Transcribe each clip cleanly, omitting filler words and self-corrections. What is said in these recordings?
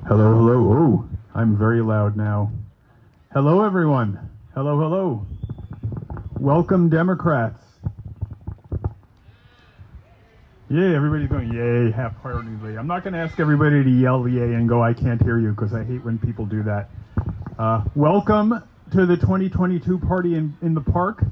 Hello, hello. Oh, I'm very loud now. Hello, everyone. Hello, hello. Welcome, Democrats. Yay, everybody's going yay half-heartedly. I'm not going to ask everybody to yell yay and go, I can't hear you, because I hate when people do that. Welcome to the 2022 party in the park.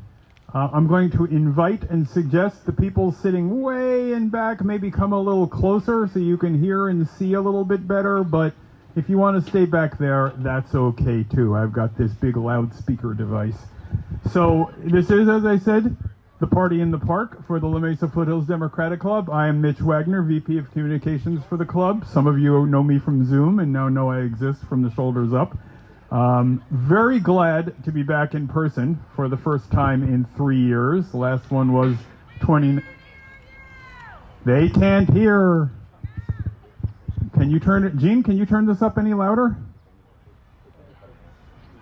I'm going to invite and suggest the people sitting way in back maybe come a little closer so you can hear and see a little bit better, but if you want to stay back there, that's okay too. I've got this big loudspeaker device. So this is, as I said, the party in the park for the La Mesa Foothills Democratic Club. I am Mitch Wagner, VP of Communications for the club. Some of you know me from Zoom and now know I exist from the shoulders up. Very glad to be back in person for the first time in 3 years. The last one was 20... They can't hear. Can you turn it... Gene, can you turn this up any louder?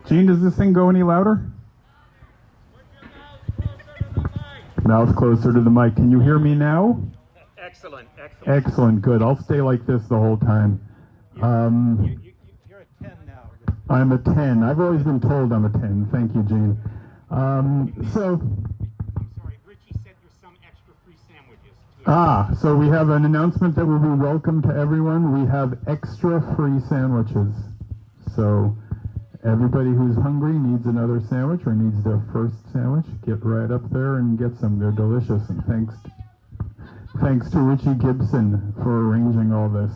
Gene, does this thing go any louder? Mouth closer to the mic. Can you hear me now? Excellent, excellent. Excellent, good. I'll stay like this the whole time. You're a 10 now. I'm a 10. I've always been told I'm a 10. Thank you, Gene. I'm sorry, Richie said there's some extra free sandwiches too. So we have an announcement that will be welcome to everyone. We have extra free sandwiches. So everybody who's hungry needs another sandwich or needs their first sandwich, get right up there and get some. They're delicious. And thanks to Richie Gibson for arranging all this.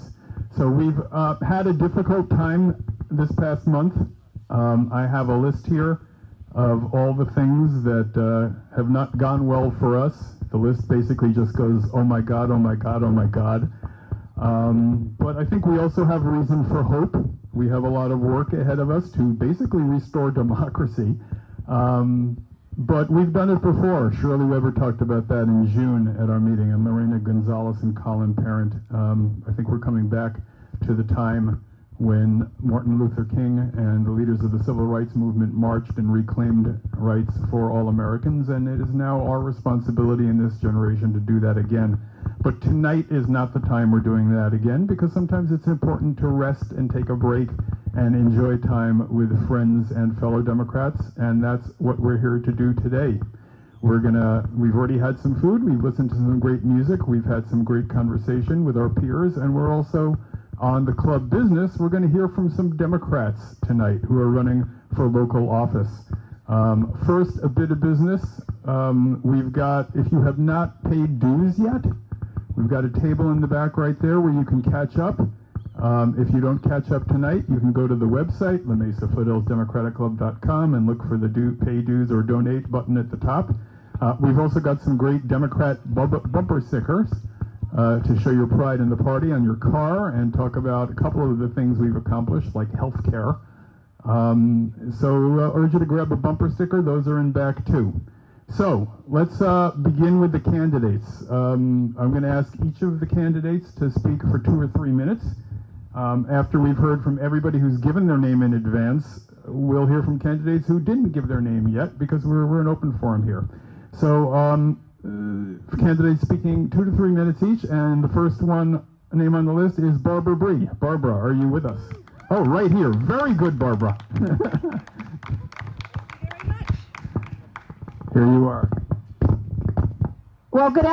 So we've had a difficult time this past month. I have a list here of all the things that have not gone well for us. The list basically just goes, oh my God, oh my God, oh my God. But I think we also have reason for hope. We have a lot of work ahead of us to basically restore democracy. But we've done it before. Shirley Weber talked about that in June at our meeting, and Lorena Gonzalez and Colin Parent. I think we're coming back to the time when Martin Luther King and the leaders of the civil rights movement marched and reclaimed rights for all Americans, and it is now our responsibility in this generation to do that again. But tonight is not the time we're doing that again, because sometimes it's important to rest and take a break and enjoy time with friends and fellow Democrats, and that's what we're here to do today. We've already had some food, we've listened to some great music, we've had some great conversation with our peers, and we're also on the club business. We're going to hear from some Democrats tonight who are running for local office. First, a bit of business. We've got, if you have not paid dues yet, we've got a table in the back right there where you can catch up. If you don't catch up tonight, you can go to the website, lamesafoothillsdemocraticClub.com, and look for the pay dues or donate button at the top. We've also got some great Democrat bumper stickers to show your pride in the party on your car and talk about a couple of the things we've accomplished, like health care. So urge you to grab a bumper sticker. Those are in back too. So let's begin with the candidates. I'm going to ask each of the candidates to speak for 2 or 3 minutes. After we've heard from everybody who's given their name in advance, we'll hear from candidates who didn't give their name yet, because we're an open forum here. So candidates speaking 2 to 3 minutes each, and the first name on the list is Barbara Bree. Barbara, are you with us? Oh, right here. Very good, Barbara. Very much. Here you are. Well, good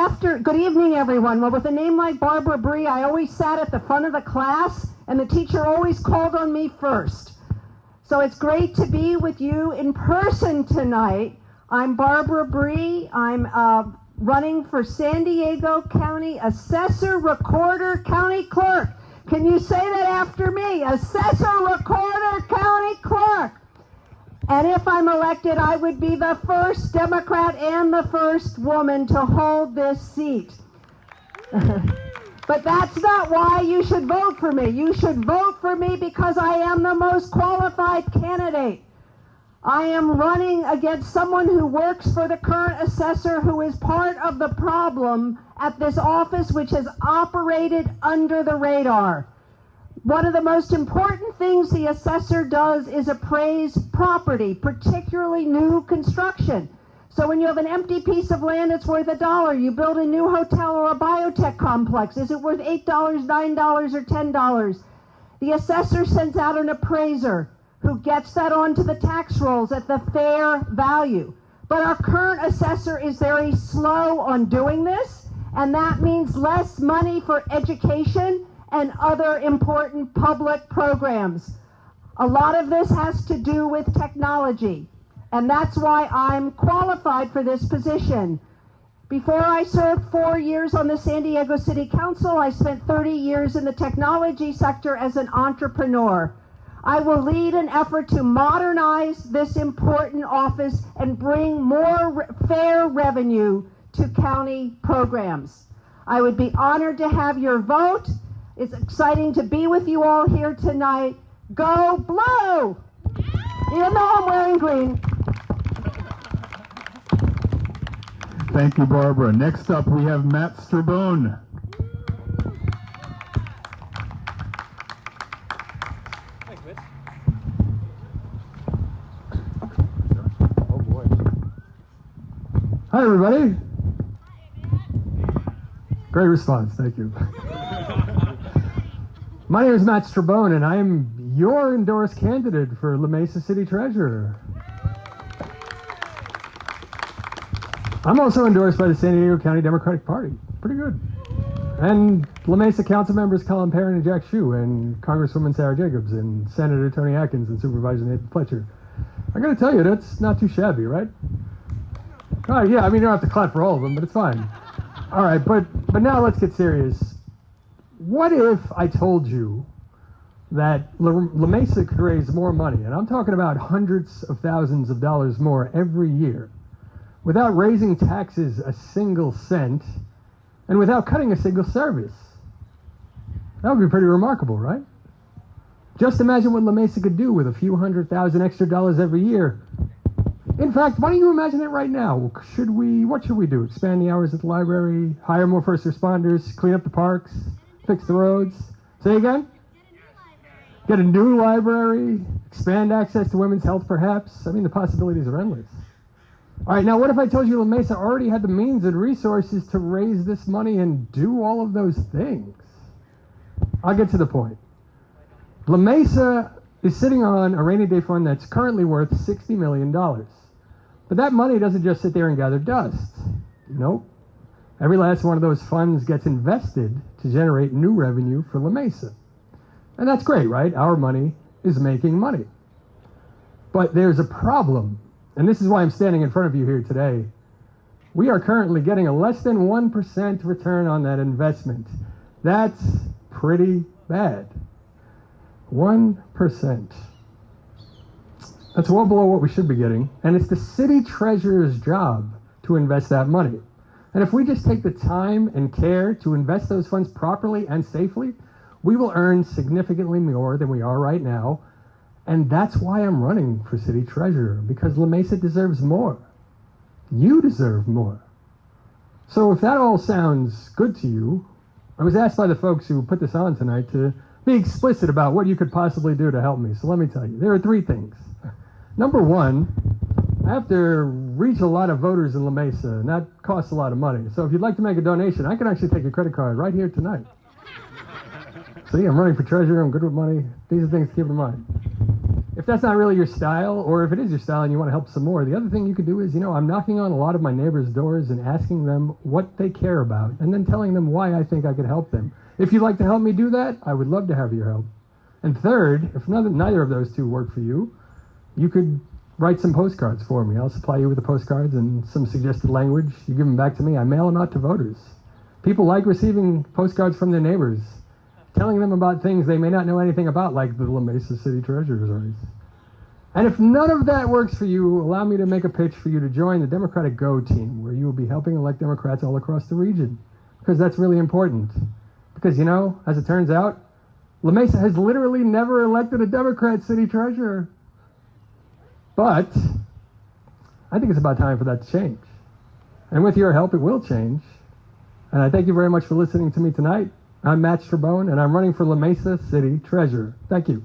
evening, everyone. Well, with a name like Barbara Bree, I always sat at the front of the class, and the teacher always called on me first. So it's great to be with you in person tonight. I'm Barbara Bree. I'm running for San Diego County Assessor-Recorder-County Clerk. Can you say that after me? Assessor-Recorder-County Clerk. And if I'm elected, I would be the first Democrat and the first woman to hold this seat. But that's not why you should vote for me. You should vote for me because I am the most qualified candidate. I am running against someone who works for the current assessor, who is part of the problem at this office, which has operated under the radar. One of the most important things the assessor does is appraise property, particularly new construction. So when you have an empty piece of land that's worth $1, you build a new hotel or a biotech complex. Is it worth $8, $9, or $10? The assessor sends out an appraiser who gets that onto the tax rolls at the fair value. But our current assessor is very slow on doing this, and that means less money for education and other important public programs. A lot of this has to do with technology, and that's why I'm qualified for this position. Before I served 4 years on the San Diego City Council, I spent 30 years in the technology sector as an entrepreneur. I will lead an effort to modernize this important office and bring more fair revenue to county programs. I would be honored to have your vote. It's exciting to be with you all here tonight. Go Blue! Even though I'm wearing green. Thank you, Barbara. Next up, we have Matt Strabone. Thanks, Mitch. Oh boy. Hi, everybody. Great response, thank you. My name is Matt Strabone, and I am your endorsed candidate for La Mesa City Treasurer. I'm also endorsed by the San Diego County Democratic Party. Pretty good. And La Mesa Council members Colin Perrin and Jack Shue, and Congresswoman Sarah Jacobs, and Senator Tony Atkins, and Supervisor Nathan Fletcher. I gotta tell you, that's not too shabby, right? All right, yeah, I mean, you don't have to clap for all of them, but it's fine. All right, but now let's get serious. What if I told you that La Mesa could raise more money, and I'm talking about hundreds of thousands of dollars more every year, without raising taxes a single cent, and without cutting a single service? That would be pretty remarkable, right? Just imagine what La Mesa could do with a few $100,000 extra every year. In fact, why don't you imagine it right now? What should we do? Expand the hours at the library, hire more first responders, clean up the parks, fix the roads? Say again? Get a new library, expand access to women's health perhaps? I mean, the possibilities are endless. All right, now what if I told you La Mesa already had the means and resources to raise this money and do all of those things? I'll get to the point. La Mesa is sitting on a rainy day fund that's currently worth $60 million. But that money doesn't just sit there and gather dust. Nope. Every last one of those funds gets invested to generate new revenue for La Mesa. And that's great, right? Our money is making money. But there's a problem. And this is why I'm standing in front of you here today. We are currently getting a less than 1% return on that investment. That's pretty bad. 1%. That's well below what we should be getting. And it's the city treasurer's job to invest that money. And if we just take the time and care to invest those funds properly and safely, we will earn significantly more than we are right now. And that's why I'm running for city treasurer, because La Mesa deserves more. You deserve more. So if that all sounds good to you, I was asked by the folks who put this on tonight to be explicit about what you could possibly do to help me. So let me tell you, there are 3 things. Number 1, I have to reach a lot of voters in La Mesa, and that costs a lot of money. So if you'd like to make a donation, I can actually take your credit card right here tonight. See, I'm running for treasurer, I'm good with money. These are things to keep in mind. If that's not really your style, or if it is your style and you want to help some more, the other thing you could do is, I'm knocking on a lot of my neighbors' doors and asking them what they care about, and then telling them why I think I could help them. If you'd like to help me do that, I would love to have your help. And third, if neither of those two work for you, you could write some postcards for me. I'll supply you with the postcards and some suggested language. You give them back to me. I mail them out to voters. People like receiving postcards from their neighbors, telling them about things they may not know anything about, like the La Mesa City Treasurer's race. And if none of that works for you, allow me to make a pitch for you to join the Democratic Go team, where you will be helping elect Democrats all across the region, because that's really important. Because, as it turns out, La Mesa has literally never elected a Democrat city treasurer. But I think it's about time for that to change. And with your help, it will change. And I thank you very much for listening to me tonight. I'm Matt Strabone, and I'm running for La Mesa City Treasurer. Thank you.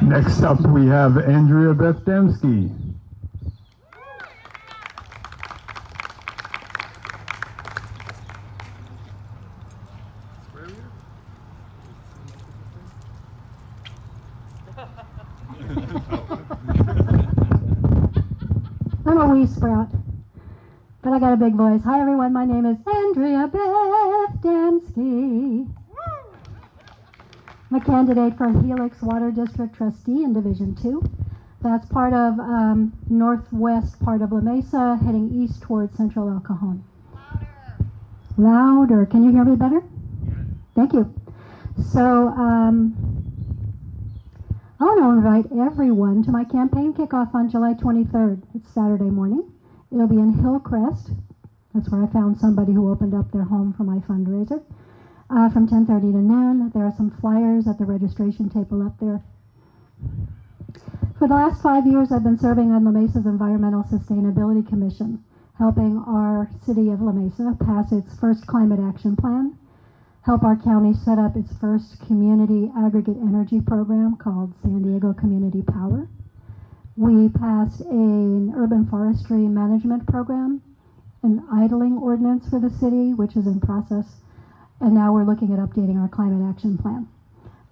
Next up, we have Andrea Beth Damsky. pea sprout. But I got a big voice. Hi everyone, my name is Andrea Beth Damsky. I'm a candidate for Helix Water District Trustee in Division 2. That's part of northwest part of La Mesa, heading east towards central El Cajon. Louder. Can you hear me better? Thank you. So I want to invite everyone to my campaign kickoff on July 23rd. It's Saturday morning. It'll be in Hillcrest. That's where I found somebody who opened up their home for my fundraiser. From 10:30 to noon. There are some flyers at the registration table up there. For the last 5 years, I've been serving on La Mesa's Environmental Sustainability Commission, helping our city of La Mesa pass its first climate action plan, help our county set up its first community aggregate energy program called San Diego Community Power. We passed an urban forestry management program, an idling ordinance for the city, which is in process, and now we're looking at updating our climate action plan.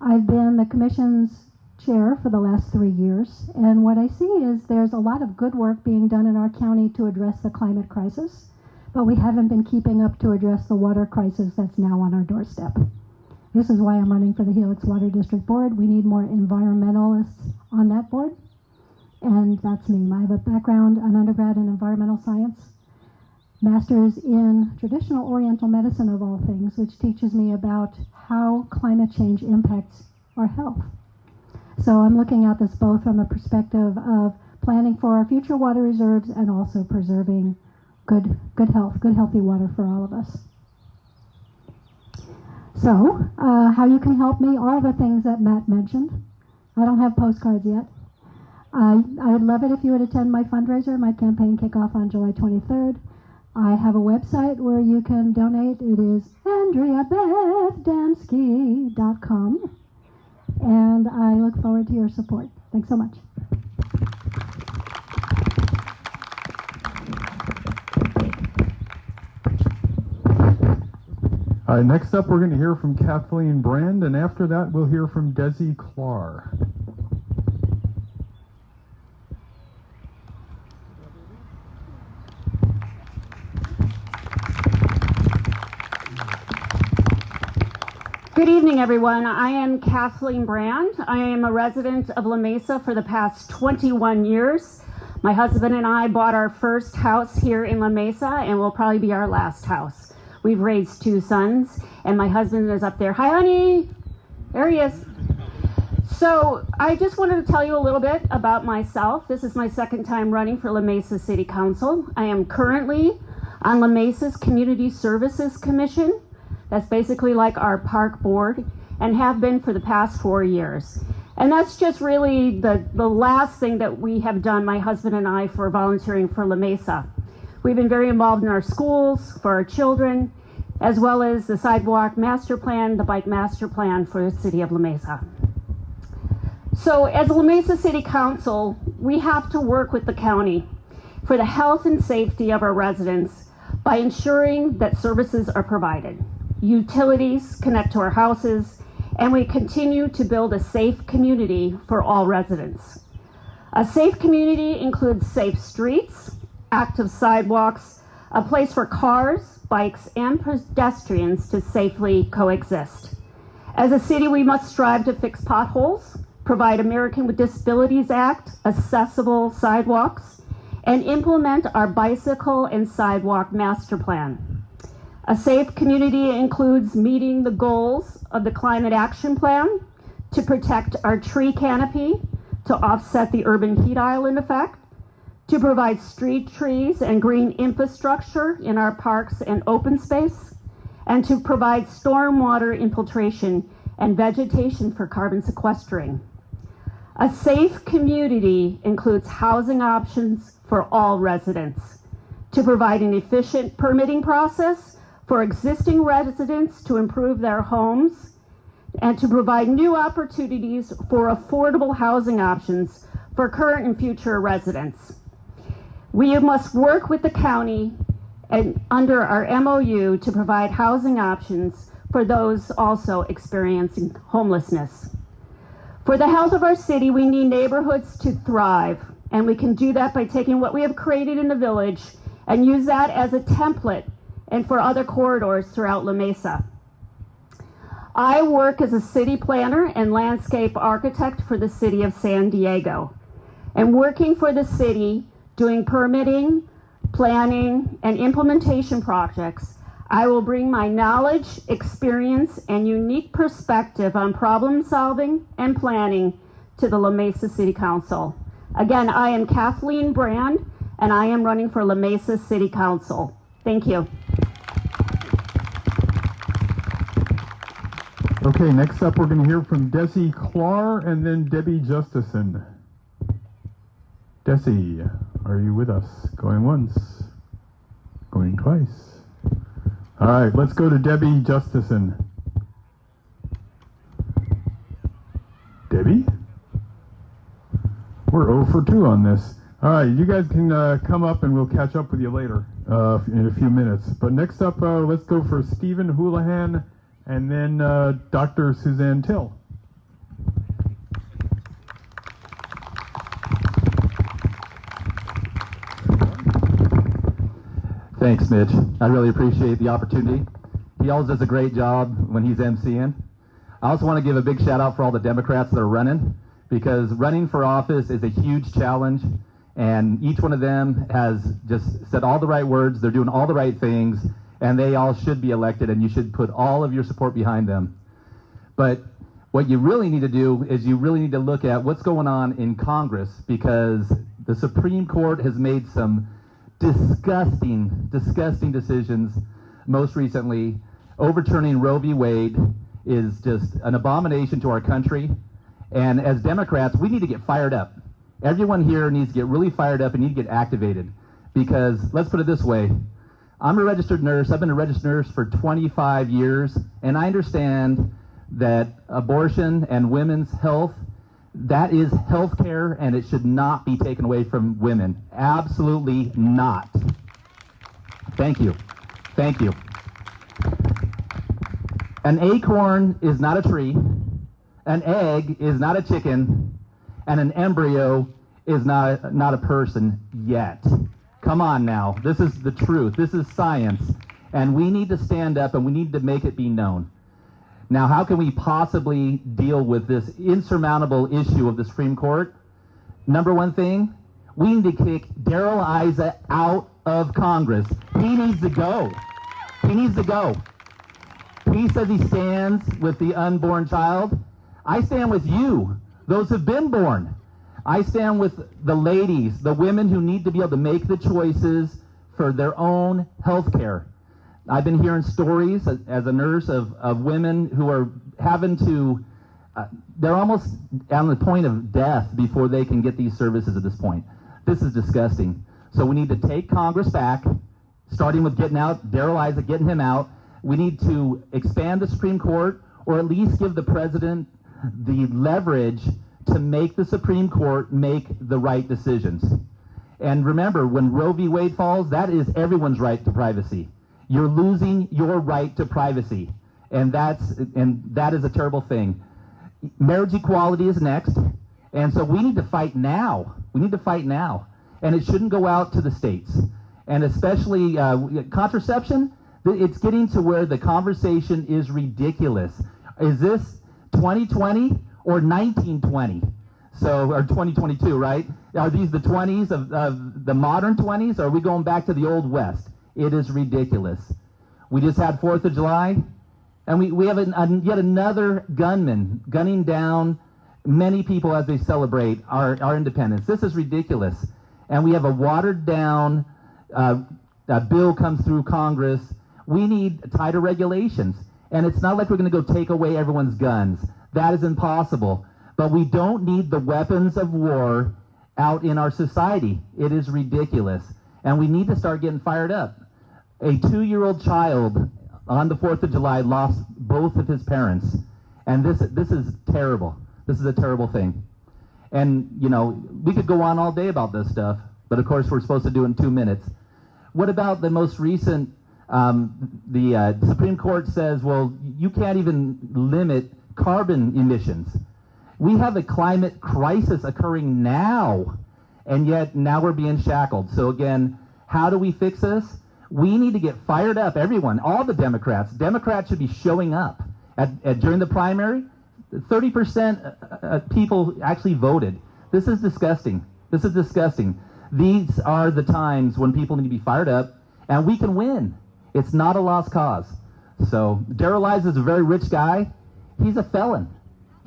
I've been the commission's chair for the last 3 years, and what I see is there's a lot of good work being done in our county to address the climate crisis, but we haven't been keeping up to address the water crisis that's now on our doorstep. This is why I'm running for the Helix Water District Board. We need more environmentalists on that board, and that's me. I have a background, an undergrad in environmental science, master's in traditional oriental medicine of all things, which teaches me about how climate change impacts our health. So I'm looking at this both from the perspective of planning for our future water reserves and also preserving good healthy water for all of us. So how you can help me, all the things that Matt mentioned. I don't have postcards yet. I would love it if you would attend my fundraiser, my campaign kickoff on July 23rd. I have a website where you can donate. It is AndreaBethDamsky.com. And I look forward to your support. Thanks so much. All right, next up we're going to hear from Kathleen Brand, and after that we'll hear from Desi Clar. Good evening, everyone. I am Kathleen Brand. I am a resident of La Mesa for the past 21 years. My husband and I bought our first house here in La Mesa, and will probably be our last house. We've raised 2 sons, and my husband is up there. Hi, honey. There he is. So I just wanted to tell you a little bit about myself. This is my second time running for La Mesa City Council. I am currently on La Mesa's Community Services Commission. That's basically like our park board, and have been for the past 4 years. And that's just really the last thing that we have done, my husband and I, for volunteering for La Mesa. We've been very involved in our schools, for our children, as well as the sidewalk master plan, the bike master plan for the city of La Mesa. So as La Mesa City Council, we have to work with the county for the health and safety of our residents by ensuring that services are provided. Utilities connect to our houses, and we continue to build a safe community for all residents. A safe community includes safe streets, active sidewalks, a place for cars, bikes, and pedestrians to safely coexist. As a city, we must strive to fix potholes, provide American with Disabilities Act accessible sidewalks, and implement our bicycle and sidewalk master plan. A safe community includes meeting the goals of the Climate Action Plan to protect our tree canopy, to offset the urban heat island effect, to provide street trees and green infrastructure in our parks and open space, and to provide stormwater infiltration and vegetation for carbon sequestering. A safe community includes housing options for all residents, to provide an efficient permitting process for existing residents to improve their homes, and to provide new opportunities for affordable housing options for current and future residents. We must work with the county and under our MOU to provide housing options for those also experiencing homelessness. For the health of our city, we need neighborhoods to thrive And we can do that by taking what we have created in the village and use that as a template and for other corridors throughout La Mesa. I work as a city planner and landscape architect for the city of San Diego. And working for the city, doing permitting, planning, and implementation projects, I will bring my knowledge, experience, and unique perspective on problem solving and planning to the La Mesa City Council. Again, I am Kathleen Brand, and I am running for La Mesa City Council. Thank you. Okay, next up we're going to hear from Desi Clar and then Debbie Justison. Desi, are you with us? Going once, going twice. All right, let's go to Debbie Justison. Debbie? We're 0 for 2 on this. All right, you guys can come up and we'll catch up with you later in a few minutes. But next up, let's go for Stephen Houlahan and then Dr. Suzanne Till. Thanks, Mitch. I really appreciate the opportunity. He always does a great job when he's emceeing. I also want to give a big shout out for all the Democrats that are running, because running for office is a huge challenge, and each one of them has just said all the right words, they're doing all the right things, and they all should be elected, and you should put all of your support behind them. But what you really need to do is you really need to look at what's going on in Congress, because the Supreme Court has made some disgusting decisions. Most recently, overturning Roe v. Wade is just an abomination to our country. And as Democrats, we need to get fired up. Everyone here needs to get really fired up and need to get activated. Because let's put it this way, I'm a registered nurse. I've been a registered nurse for 25 years, and I understand that abortion and women's health, that is health care, and it should not be taken away from women. Absolutely not. Thank you. Thank you. An acorn is not a tree, an egg is not a chicken, and an embryo is not a person yet. Come on now. This is the truth. This is science. And we need to stand up and we need to make it be known. Now, how can we possibly deal with this insurmountable issue of the Supreme Court? Number one thing, we need to kick Darrell Issa out of Congress. He needs to go. He needs to go. He says he stands with the unborn child. I stand with you, those who've been born. I stand with the ladies, the women who need to be able to make the choices for their own health care. I've been hearing stories as a nurse of women who are having to, they're almost on the point of death before they can get these services at this point. This is disgusting. So we need to take Congress back, starting with getting out Darrell Issa, getting him out. We need to expand the Supreme Court, or at least give the president the leverage to make the Supreme Court make the right decisions. And remember, when Roe v. Wade falls, that is everyone's right to privacy. You're losing your right to privacy, and that is a terrible thing. Marriage equality is next, and so we need to fight now. We need to fight now, and it shouldn't go out to the states. And especially contraception, it's getting to where the conversation is ridiculous. Is this 2020 or 1920? So, or 2022, right? Are these the 20s of the modern 20s, or are we going back to the Old West? It is ridiculous. We just had 4th of July, and we have yet another gunman gunning down many people as they celebrate our independence. This is ridiculous. And we have a watered down bill comes through Congress. We need tighter regulations. And it's not like we're going to go take away everyone's guns. That is impossible. But we don't need the weapons of war out in our society. It is ridiculous. And we need to start getting fired up. A 2-year-old child on the 4th of July lost both of his parents. And this is terrible. This is a terrible thing. And, you know, we could go on all day about this stuff, but of course we're supposed to do it in 2 minutes. What about the most recent, the Supreme Court says, well, you can't even limit carbon emissions. We have a climate crisis occurring now, and yet now we're being shackled. So again, how do we fix this? We need to get fired up, everyone, all the Democrats. Democrats should be showing up. During the primary, 30% people actually voted. This is disgusting. This is disgusting. These are the times when people need to be fired up, and we can win. It's not a lost cause. So Darrell Lies is a very rich guy. He's a felon.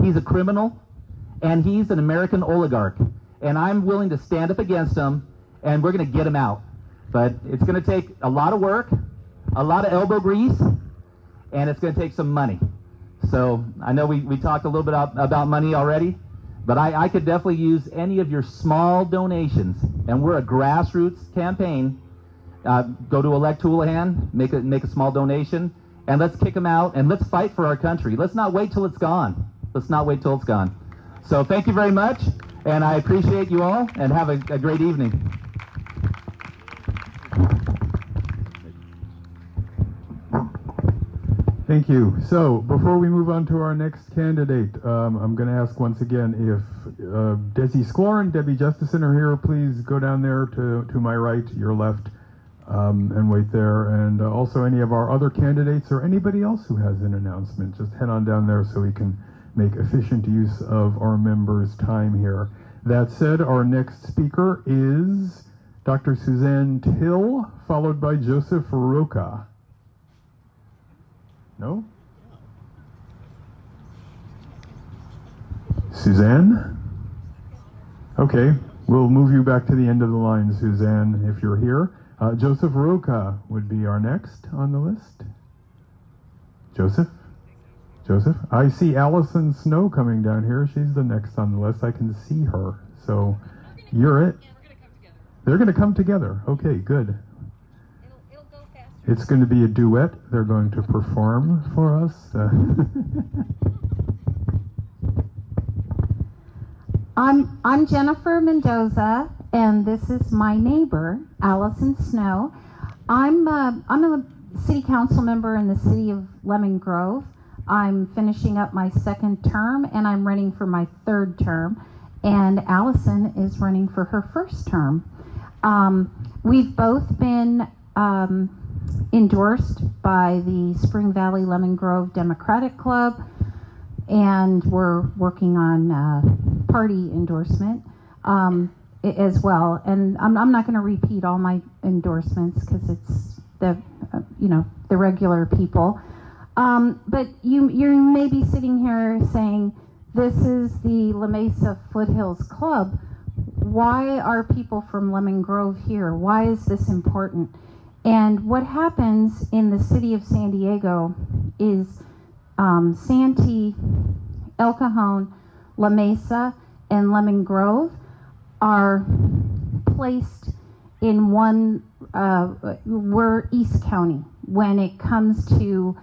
He's a criminal, and he's an American oligarch. And I'm willing to stand up against him, and we're going to get him out. But it's going to take a lot of work, a lot of elbow grease, and it's going to take some money. So I know we talked a little bit about money already, but I could definitely use any of your small donations. And we're a grassroots campaign. Go to Elect Houlahan, make a small donation, and let's kick them out, and let's fight for our country. Let's not wait till it's gone. Let's not wait till it's gone. So thank you very much, and I appreciate you all, and have a great evening. Thank you. So before we move on to our next candidate, I'm going to ask once again if Desi Sklar and Debbie Justison are here. Please go down there to my right, your left, and wait there. And also any of our other candidates or anybody else who has an announcement, just head on down there so we can make efficient use of our members' time here. That said, our next speaker is Dr. Suzanne Till, followed by Joseph Roca. No? Suzanne? Okay, we'll move you back to the end of the line, Suzanne, if you're here. Joseph Roca would be our next on the list. Joseph? Joseph? I see Alysson Snow coming down here. She's the next on the list. I can see her. So you're it. They're going to come together. Okay, good. It'll go faster. It's going to be a duet. They're going to perform for us. I'm Jennifer Mendoza, and this is my neighbor, Alysson Snow. I'm a city council member in the city of Lemon Grove. I'm finishing up my second term, and I'm running for my third term. And Alysson is running for her first term. We've both been endorsed by the Spring Valley Lemon Grove Democratic Club, and we're working on party endorsement as well. And I'm not going to repeat all my endorsements because it's the the regular people. But you may be sitting here saying, this is the Mesa-Foothills Club. Why are people from Lemon Grove here? Why is this important? And what happens in the city of San Diego is Santee, El Cajon, La Mesa, and Lemon Grove are placed in one, we're East County when it comes to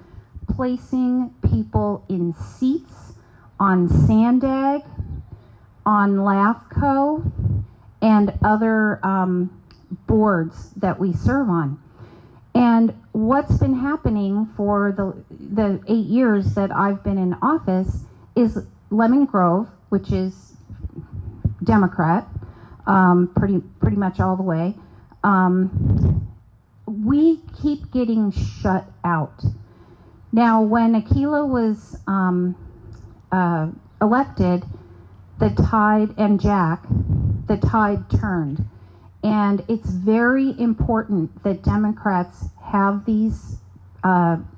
placing people in seats on Sandag, on LAFCO, and other boards that we serve on. And what's been happening for the 8 years that I've been in office is Lemon Grove, which is Democrat, pretty much all the way, we keep getting shut out. Now, when Aquila was elected, the tide turned. And it's very important that Democrats have these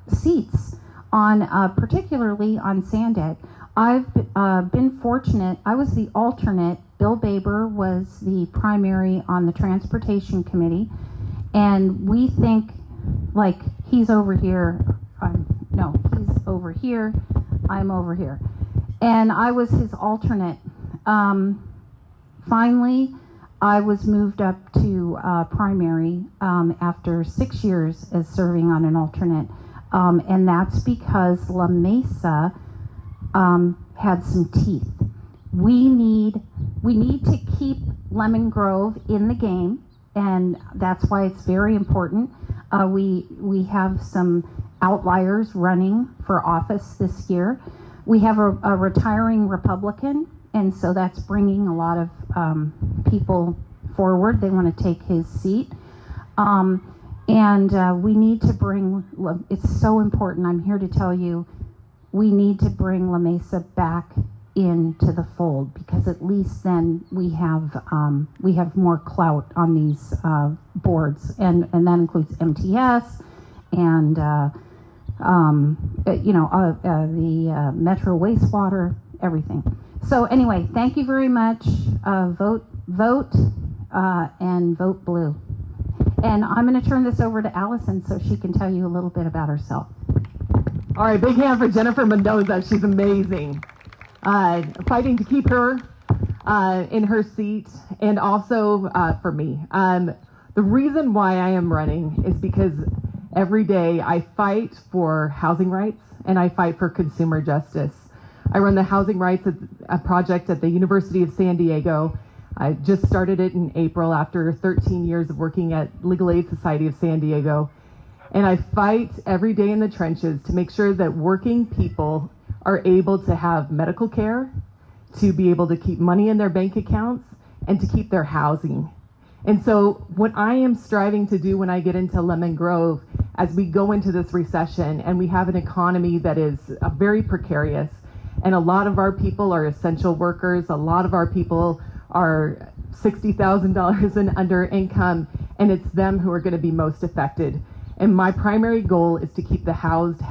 seats on, particularly on Sandag. I've been fortunate. I was the alternate. Bill Baber was the primary on the Transportation Committee. And we think, like, he's over here. No, he's over here. I'm over here. And I was his alternate. Finally, I was moved up to primary after 6 years as serving on an alternate. And that's because La Mesa had some teeth. We need to keep Lemon Grove in the game, and that's why it's very important. We have some outliers running for office this year. We have a retiring Republican and so that's bringing a lot of people forward. They want to take his seat. We need to bring, it's so important, I'm here to tell you, we need to bring La Mesa back into the fold, because at least then we have more clout on these boards, and that includes MTS and the Metro wastewater, everything. So anyway, thank you very much. Vote, and vote blue. And I'm going to turn this over to Alysson so she can tell you a little bit about herself. All right, big hand for Jennifer Mendoza. She's amazing. Fighting to keep her in her seat, and also for me. The reason why I am running is because every day I fight for housing rights and I fight for consumer justice. I run the housing rights project at the University of San Diego. I just started it in April after 13 years of working at Legal Aid Society of San Diego. And I fight every day in the trenches to make sure that working people are able to have medical care, to be able to keep money in their bank accounts, and to keep their housing. And so what I am striving to do when I get into Lemon Grove, as we go into this recession and we have an economy that is very precarious, and a lot of our people are essential workers, a lot of our people are $60,000 and under income, and it's them who are going to be most affected. And my primary goal is to keep the housed.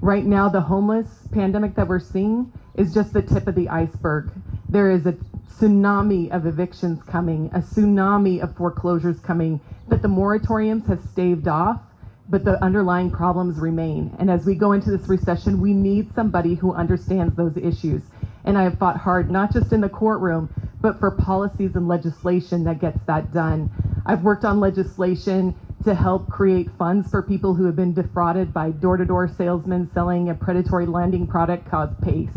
Right now, the homeless pandemic that we're seeing is just the tip of the iceberg. There is a tsunami of evictions coming, a tsunami of foreclosures coming that the moratoriums have staved off, but the underlying problems remain. And as we go into this recession, we need somebody who understands those issues. And I have fought hard, not just in the courtroom, but for policies and legislation that gets that done. I've worked on legislation to help create funds for people who have been defrauded by door-to-door salesmen selling a predatory lending product called PACE.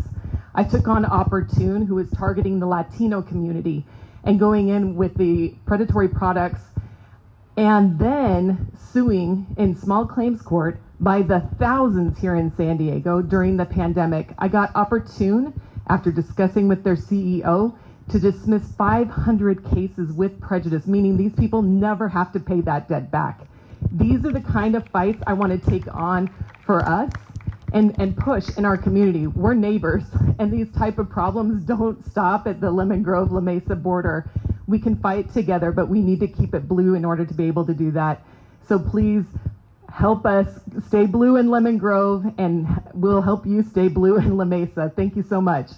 I took on Opportune, who is targeting the Latino community and going in with the predatory products and then suing in small claims court by the thousands here in San Diego during the pandemic. I got Opportune, after discussing with their CEO, to dismiss 500 cases with prejudice, meaning these people never have to pay that debt back. These are the kind of fights I want to take on for us and push in our community. We're neighbors, and these type of problems don't stop at the Lemon Grove-La Mesa border. We can fight together, but we need to keep it blue in order to be able to do that. So please help us stay blue in Lemon Grove, and we'll help you stay blue in La Mesa. Thank you so much.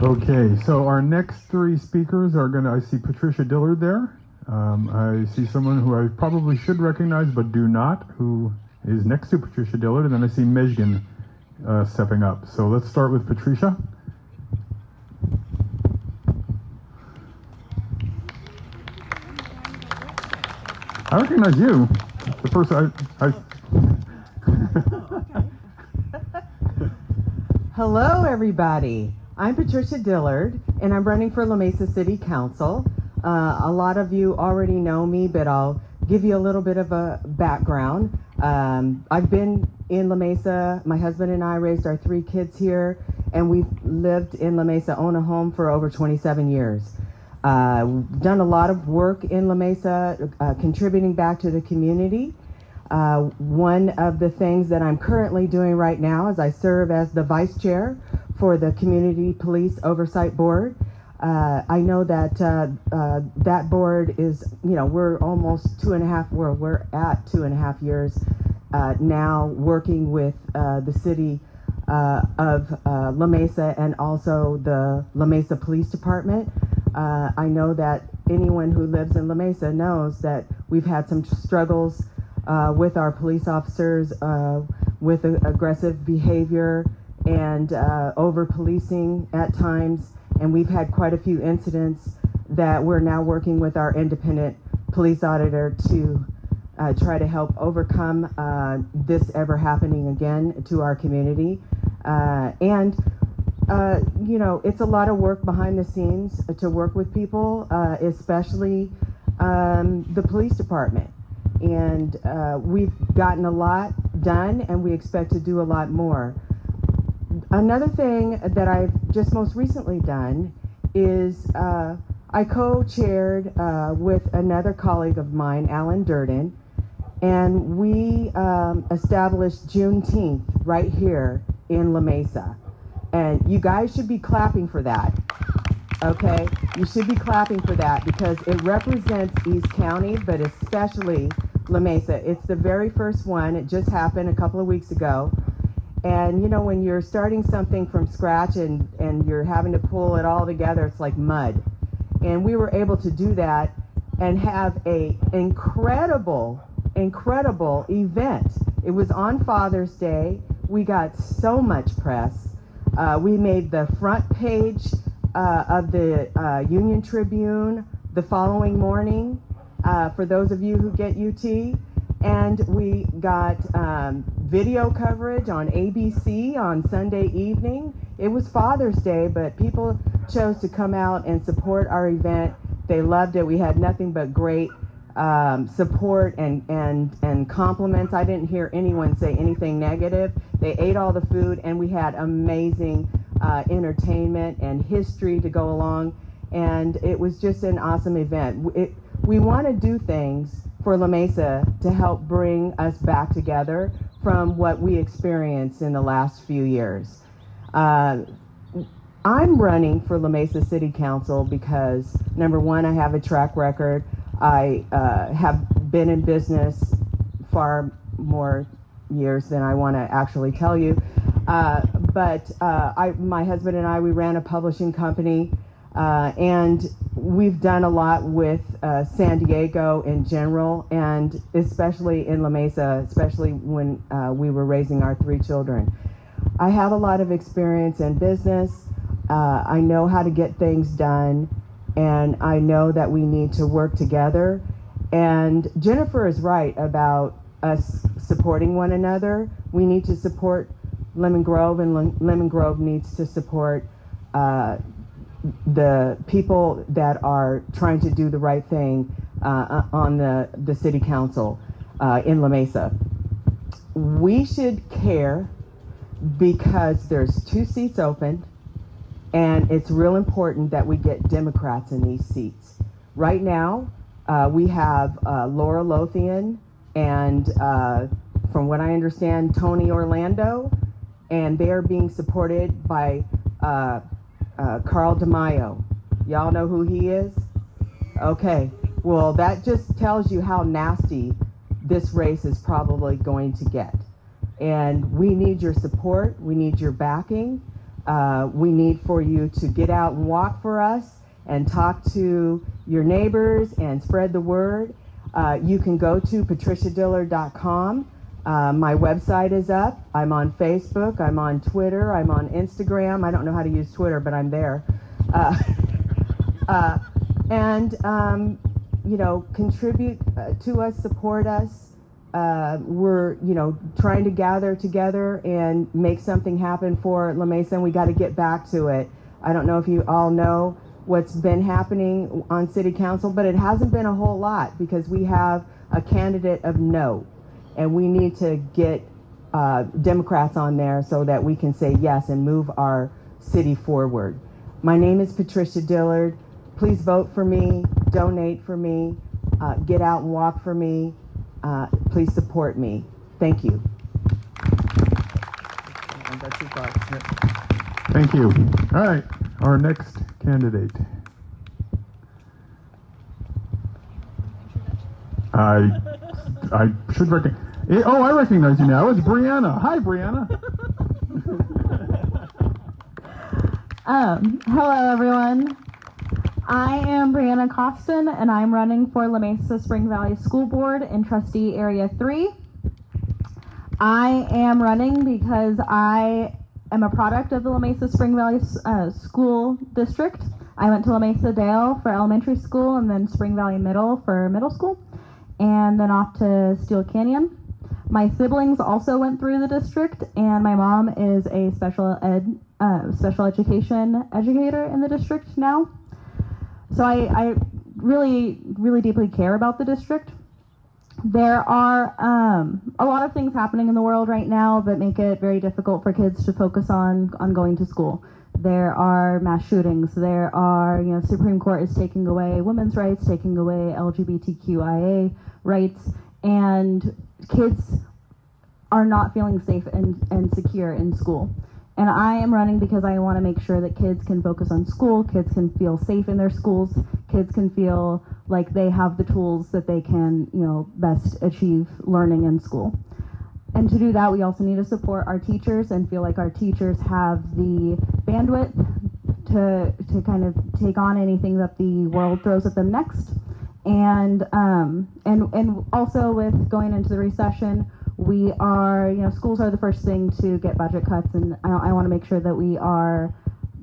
Okay, so our next three speakers are I see Patricia Dillard there. I see someone who I probably should recognize but do not, who is next to Patricia Dillard, and then I see Mejgan stepping up. So let's start with Patricia. I recognize you. The person Hello, everybody. I'm Patricia Dillard, and I'm running for La Mesa City Council. A lot of you already know me, but I'll give you a little bit of a background. I've been in La Mesa. My husband and I raised our 3 kids here, and we've lived in La Mesa, own a home for over 27 years. Done a lot of work in La Mesa, contributing back to the community. One of the things that I'm currently doing right now is I serve as the vice chair for the Community Police Oversight Board. I know that that board is, we're almost we're at 2.5 years now working with the city of La Mesa and also the La Mesa Police Department. I know that anyone who lives in La Mesa knows that we've had some struggles with our police officers, with aggressive behavior and over-policing at times, and we've had quite a few incidents that we're now working with our independent police auditor to try to help overcome this ever happening again to our community. It's a lot of work behind the scenes to work with people, especially the police department. And we've gotten a lot done, and we expect to do a lot more. Another thing that I've just most recently done is I co-chaired with another colleague of mine, Alan Durden, and we established Juneteenth right here in La Mesa. And you guys should be clapping for that, okay? You should be clapping for that because it represents East County, but especially La Mesa. It's the very first one. It just happened a couple of weeks ago. And you know, when you're starting something from scratch and you're having to pull it all together, it's like mud. And we were able to do that and have a incredible event. It was on Father's Day. We got so much press. We made the front page of the Union Tribune the following morning for those of you who get UT. And we got video coverage on ABC on Sunday evening. It was Father's Day, but people chose to come out and support our event. They loved it. We had nothing but great support and compliments. I didn't hear anyone say anything negative. They ate all the food, and we had amazing entertainment and history to go along, and it was just an awesome event. We want to do things for La Mesa to help bring us back together from what we experienced in the last few years. I'm running for La Mesa City Council because, number one, I have a track record. I have been in business far more years than I want to actually tell you. But my husband and I, we ran a publishing company, and we've done a lot with San Diego in general, and especially in La Mesa, especially when we were raising our 3 children. I have a lot of experience in business. I know how to get things done, and I know that we need to work together. And Jennifer is right about us supporting one another. We need to support Lemon Grove, and Lemon Grove needs to support the people that are trying to do the right thing on the city council in La Mesa. We should care because there's 2 seats open, and it's real important that we get Democrats in these seats. Right now, we have Laura Lothian and, from what I understand, Tony Orlando, and they are being supported by Carl DeMaio. Y'all know who he is? Okay, well, that just tells you how nasty this race is probably going to get. And we need your support. We need your backing. We need for you to get out and walk for us and talk to your neighbors and spread the word. You can go to patriciadillard.com. My website is up. I'm on Facebook. I'm on Twitter. I'm on Instagram. I don't know how to use Twitter, but I'm there. You know, contribute to us, support us. We're, you know, trying to gather together and make something happen for La Mesa, and we got to get back to it. I don't know if you all know what's been happening on city council, but it hasn't been a whole lot because we have a candidate of no, and we need to get Democrats on there so that we can say yes and move our city forward. My name is Patricia Dillard. Please vote for me, donate for me, get out and walk for me. Please support me. Thank you. Thank you. All right, our next candidate. I should recognize. Oh, I recognize you now. It's Brianna. Hi, Brianna. Hello, everyone. I am Brianna Coston, and I'm running for La Mesa-Spring Valley School Board in Trustee Area 3. I am running because I am a product of the La Mesa-Spring Valley School District. I went to La Mesa Dale for elementary school, and then Spring Valley Middle for middle school, and then off to Steel Canyon. My siblings also went through the district, and my mom is a special education educator in the district now. So I really, really deeply care about the district. There are a lot of things happening in the world right now that make it very difficult for kids to focus on going to school. There are mass shootings. There are, Supreme Court is taking away women's rights, taking away LGBTQIA rights, and kids are not feeling safe and secure in school. And I am running because I want to make sure that kids can focus on school, kids can feel safe in their schools, kids can feel like they have the tools that they can, best achieve learning in school. And to do that, we also need to support our teachers and feel like our teachers have the bandwidth to kind of take on anything that the world throws at them next. And also with going into the recession, we are, schools are the first thing to get budget cuts, and I want to make sure that we are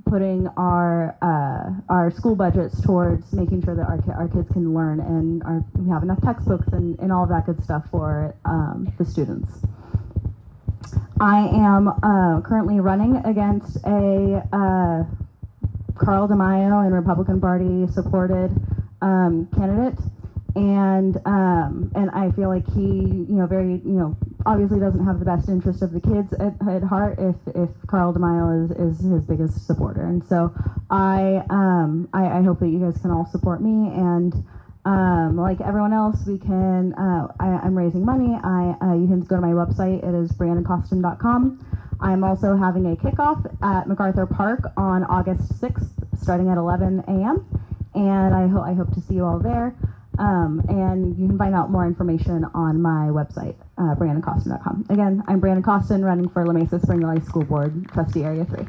putting our school budgets towards making sure that our kids can learn and we have enough textbooks and all of that good stuff for the students. I am currently running against a Carl DeMaio and Republican Party supported candidate, and I feel like he, very, obviously doesn't have the best interest of the kids at heart if Carl DeMaio is his biggest supporter. And so I hope that you guys can all support me, and like everyone else, we can, I'm raising money. You can go to my website. It is briannacoston.com. I'm also having a kickoff at MacArthur Park on August 6th, starting at 11 a.m. And I hope to see you all there. And you can find out more information on my website, briannacoston.com. Again, I'm Brianna Coston, running for La Mesa-Spring Valley School Board, Trustee Area 3.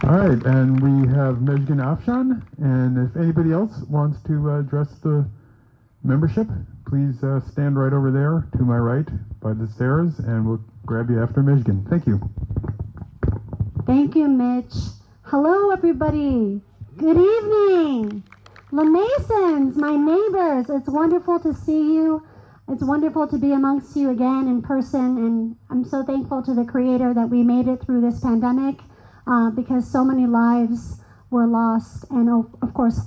All right, and we have Mejgan Afshan, and if anybody else wants to address the membership, please stand right over there to my right by the stairs, and we'll grab you after Mejgan. Thank you. Thank you, Mitch. Hello, everybody. Good evening. La Masons, my neighbors, it's wonderful to see you. It's wonderful to be amongst you again in person, and I'm so thankful to the Creator that we made it through this pandemic, because so many lives were lost, and of course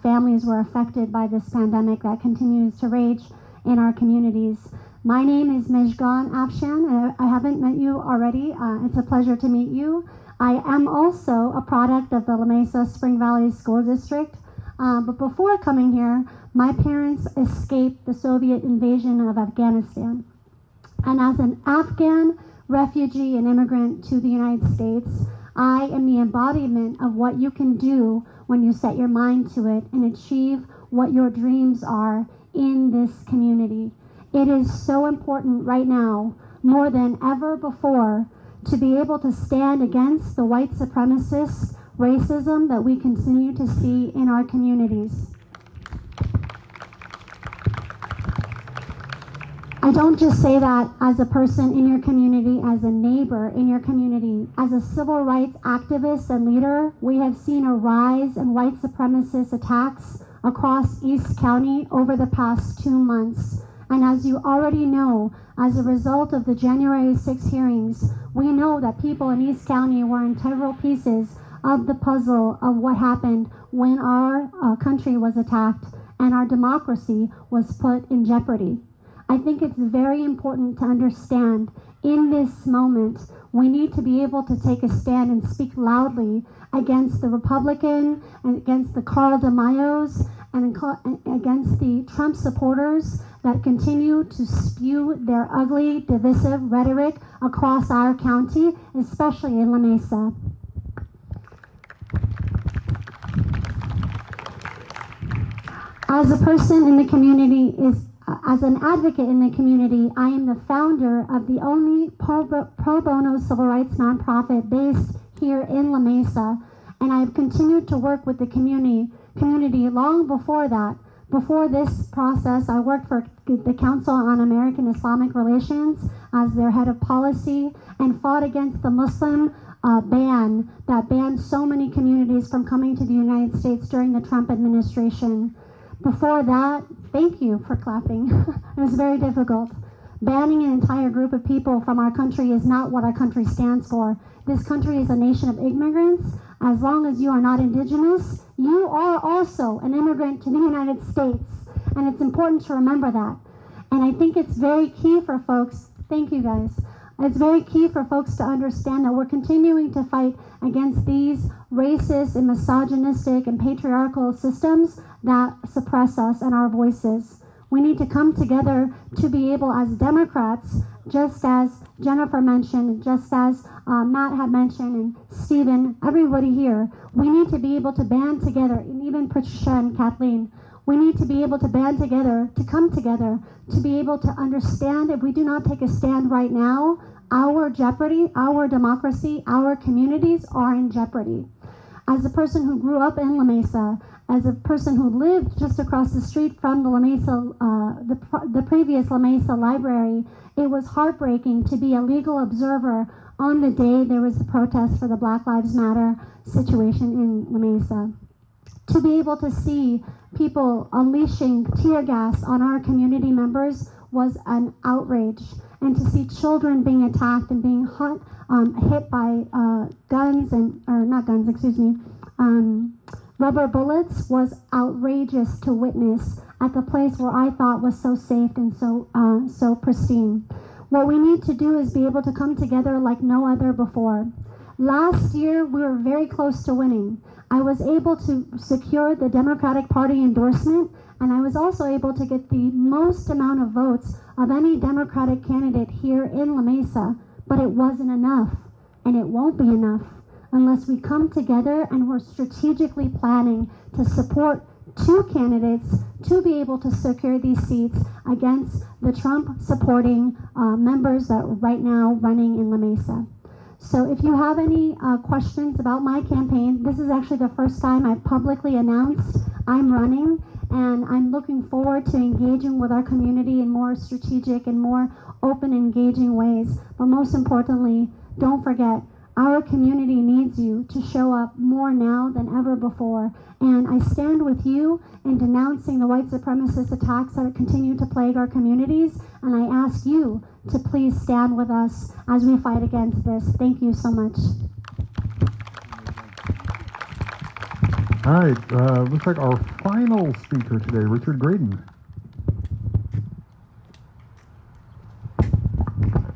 families were affected by this pandemic that continues to rage in our communities. My name is Mejgan Afshan. I haven't met you already. It's a pleasure to meet you. I am also a product of the La Mesa-Spring Valley School District, but before coming here, my parents escaped the Soviet invasion of Afghanistan. And as an Afghan refugee and immigrant to the United States, I am the embodiment of what you can do when you set your mind to it and achieve what your dreams are in this community. It is so important right now, more than ever before, to be able to stand against the white supremacist racism that we continue to see in our communities. I don't just say that as a person in your community, as a neighbor in your community. As a civil rights activist and leader, we have seen a rise in white supremacist attacks across East County over the past 2 months. And as you already know, as a result of the January 6 hearings, we know that people in East County were integral pieces of the puzzle of what happened when our country was attacked and our democracy was put in jeopardy. I think it's very important to understand in this moment, we need to be able to take a stand and speak loudly against the Republican and against the Carl DeMaios and against the Trump supporters that continue to spew their ugly, divisive rhetoric across our county, especially in La Mesa. As a person in the community, as an advocate in the community, I am the founder of the only pro bono civil rights nonprofit based here in La Mesa, and I have continued to work with the community long before that. Before this process, I worked for the Council on American Islamic Relations as their head of policy and fought against the Muslim ban that banned so many communities from coming to the United States during the Trump administration. Before that, thank you for clapping. It was very difficult. Banning an entire group of people from our country is not what our country stands for. This country is a nation of immigrants, as long as you are not indigenous, you are also an immigrant to the United States. And it's important to remember that. And I think it's very key for folks, thank you guys, it's very key for folks to understand that we're continuing to fight against these racist and misogynistic and patriarchal systems that suppress us and our voices. We need to come together to be able, as Democrats, just as Jennifer mentioned, just as Matt had mentioned, and Stephen, everybody here, we need to be able to band together, and even Patricia and Kathleen, we need to be able to band together, to come together, to be able to understand if we do not take a stand right now, our jeopardy, our democracy, our communities are in jeopardy. As a person who grew up in La Mesa, as a person who lived just across the street from the La Mesa, the previous La Mesa library, it was heartbreaking to be a legal observer on the day there was the protest for the Black Lives Matter situation in La Mesa. To be able to see people unleashing tear gas on our community members was an outrage. And to see children being attacked and being hit by rubber bullets was outrageous to witness at the place where I thought was so safe and so pristine. What we need to do is be able to come together like no other before. Last year, we were very close to winning. I was able to secure the Democratic Party endorsement, and I was also able to get the most amount of votes of any Democratic candidate here in La Mesa, but it wasn't enough, and it won't be enough unless we come together and we're strategically planning to support two candidates to be able to secure these seats against the Trump-supporting members that are right now running in La Mesa. So if you have any questions about my campaign, this is actually the first time I've publicly announced I'm running, and I'm looking forward to engaging with our community in more strategic and more open, engaging ways. But most importantly, don't forget, our community needs you to show up more now than ever before. And I stand with you in denouncing the white supremacist attacks that continue to plague our communities. And I ask you to please stand with us as we fight against this. Thank you so much. All right, looks like our final speaker today, Richard Graydon.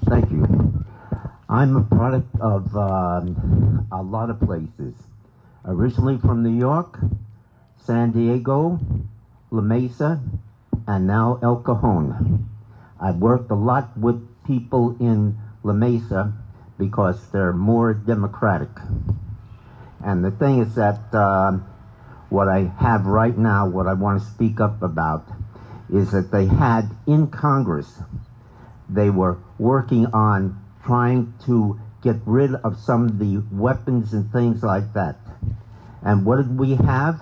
Thank you. I'm a product of a lot of places. Originally from New York, San Diego, La Mesa, and now El Cajon. I've worked a lot with people in La Mesa because they're more democratic. And the thing is that what I have right now, what I want to speak up about, is that they had in Congress, they were working on trying to get rid of some of the weapons and things like that. And what did we have?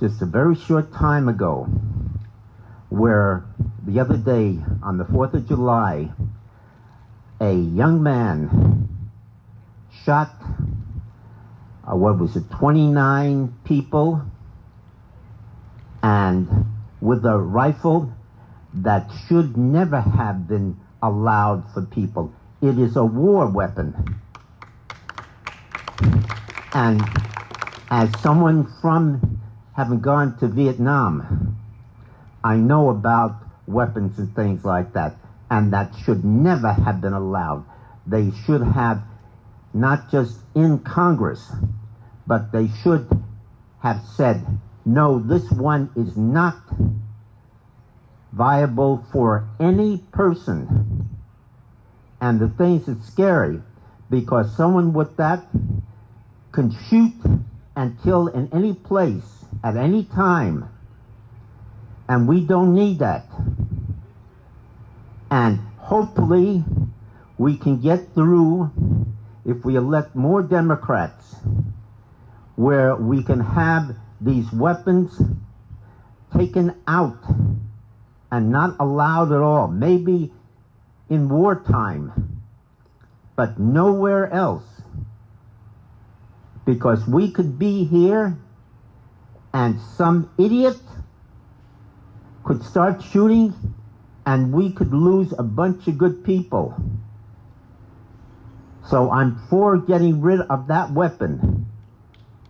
Just a very short time ago, where the other day on the 4th of July, a young man shot, 29 people, and with a rifle that should never have been allowed for people. It is a war weapon. And as someone from having gone to Vietnam, I know about weapons and things like that, and that should never have been allowed. They should have, not just in Congress, but they should have said, no, this one is not viable for any person. And the thing is scary, because someone with that can shoot and kill in any place, at any time. And we don't need that. And hopefully we can get through, if we elect more Democrats, where we can have these weapons taken out and not allowed at all. Maybe in wartime, but nowhere else. Because we could be here and some idiot could start shooting and we could lose a bunch of good people. So I'm for getting rid of that weapon.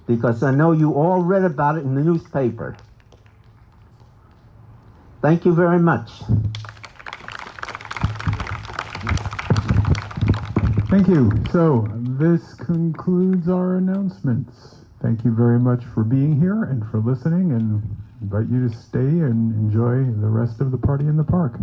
because I know you all read about it in the newspaper. Thank you very much. Thank you. So this concludes our announcements. Thank you very much for being here and for listening, and invite you to stay and enjoy the rest of the party in the park.